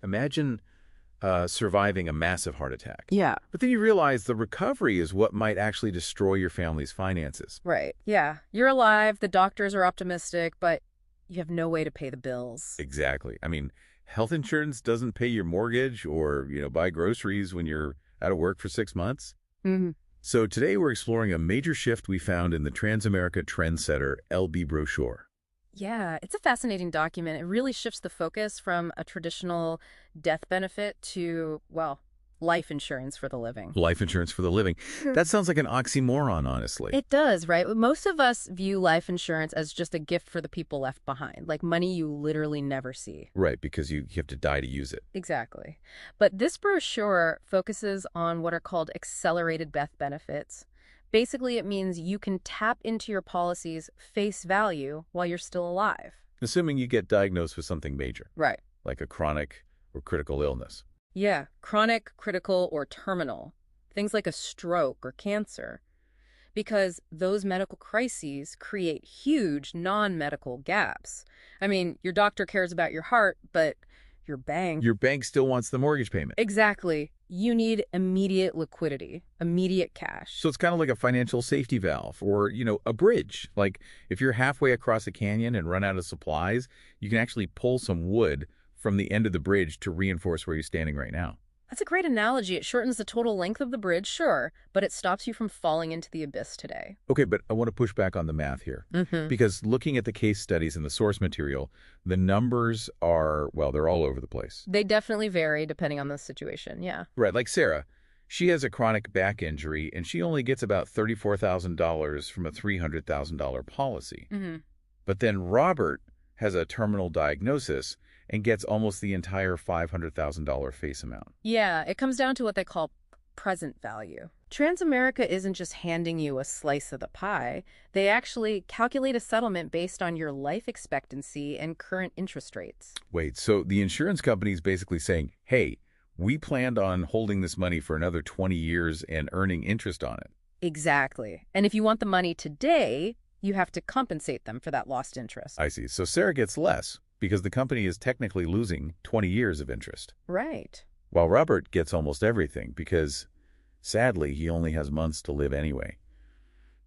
Imagine surviving a massive heart attack. Yeah. But then you realize the recovery is what might actually destroy your family's finances. Right. Yeah. You're alive, the doctors are optimistic, but you have no way to pay the bills. Exactly. I mean, health insurance doesn't pay your mortgage or, buy groceries when you're out of work for 6 months. Mm-hmm. So today we're exploring a major shift we found in the Transamerica Trendsetter LB brochure. Yeah, it's a fascinating document. It really shifts the focus from a traditional death benefit to, well, life insurance for the living. Life insurance for the living. That sounds like an oxymoron, honestly. It does, right? Most of us view life insurance as just a gift for the people left behind, like money you literally never see. Right, because you have to die to use it. Exactly. But this brochure focuses on what are called accelerated death benefits. Basically, it means you can tap into your policy's face value while you're still alive. Assuming you get diagnosed with something major, Right. like a chronic or critical illness. Yeah, chronic, critical, or terminal. Things like a stroke or cancer. Because those medical crises create huge non-medical gaps. I mean, your doctor cares about your heart, but your bank... Your bank still wants the mortgage payment. Exactly. You need immediate liquidity, immediate cash. So it's kind of like a financial safety valve or, a bridge. Like if you're halfway across a canyon and run out of supplies, you can actually pull some wood from the end of the bridge to reinforce where you're standing right now. That's a great analogy. It shortens the total length of the bridge, sure, but it stops you from falling into the abyss today. Okay, but I want to push back on the math here. Because looking at the case studies and the source material, the numbers are, well, they're all over the place. They definitely vary depending on the situation, yeah. Right, like Sarah. She has a chronic back injury, and she only gets about $34,000 from a $300,000 policy. But then Robert has a terminal diagnosis and gets almost the entire $500,000 face amount. Yeah, it comes down to what they call present value. Transamerica isn't just handing you a slice of the pie. They actually calculate a settlement based on your life expectancy and current interest rates. Wait, so the insurance company is basically saying, hey, we planned on holding this money for another 20 years and earning interest on it. Exactly. And if you want the money today, you have to compensate them for that lost interest. I see. So Sarah gets less because the company is technically losing 20 years of interest. Right. While Robert gets almost everything because, sadly, he only has months to live anyway.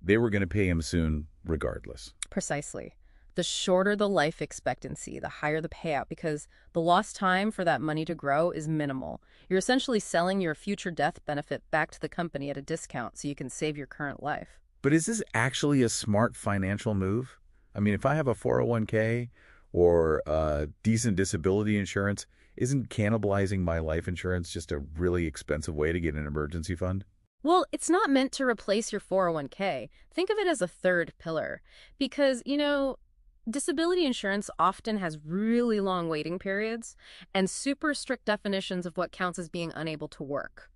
They were going to pay him soon regardless. Precisely. The shorter the life expectancy, the higher the payout because the lost time for that money to grow is minimal. You're essentially selling your future death benefit back to the company at a discount so you can save your current life. But is this actually a smart financial move? I mean, if I have a 401k or decent disability insurance, isn't cannibalizing my life insurance just a really expensive way to get an emergency fund? Well, it's not meant to replace your 401k. Think of it as a third pillar. Because, disability insurance often has really long waiting periods and super strict definitions of what counts as being unable to work.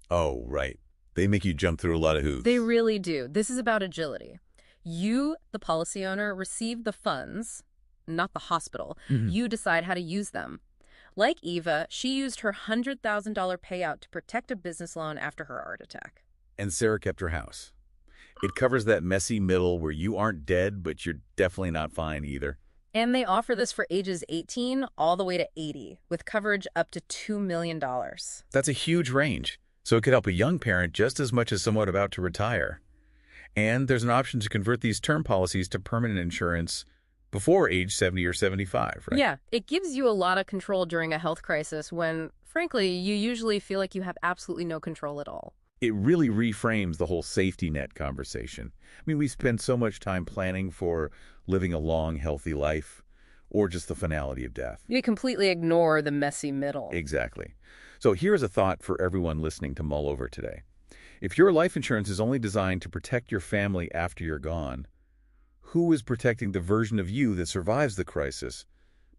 Oh, right. They make you jump through a lot of hoops. They really do. This is about agility. You, the policy owner, receive the funds, not the hospital. You decide how to use them. Like Eva, she used her $100,000 payout to protect a business loan after her heart attack. And Sarah kept her house. It covers that messy middle where you aren't dead, but you're definitely not fine either. And they offer this for ages 18 all the way to 80, with coverage up to $2 million. That's a huge range. So it could help a young parent just as much as someone about to retire. And there's an option to convert these term policies to permanent insurance before age 70 or 75, right? Yeah, it gives you a lot of control during a health crisis when, frankly, you usually feel like you have absolutely no control at all. It really reframes the whole safety net conversation. I mean, we spend so much time planning for living a long, healthy life or just the finality of death. You completely ignore the messy middle. Exactly. So here's a thought for everyone listening to mull over today. If your life insurance is only designed to protect your family after you're gone, who is protecting the version of you that survives the crisis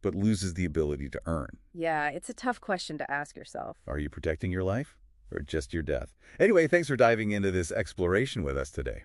but loses the ability to earn? Yeah, it's a tough question to ask yourself. Are you protecting your life or just your death? Anyway, thanks for diving into this exploration with us today.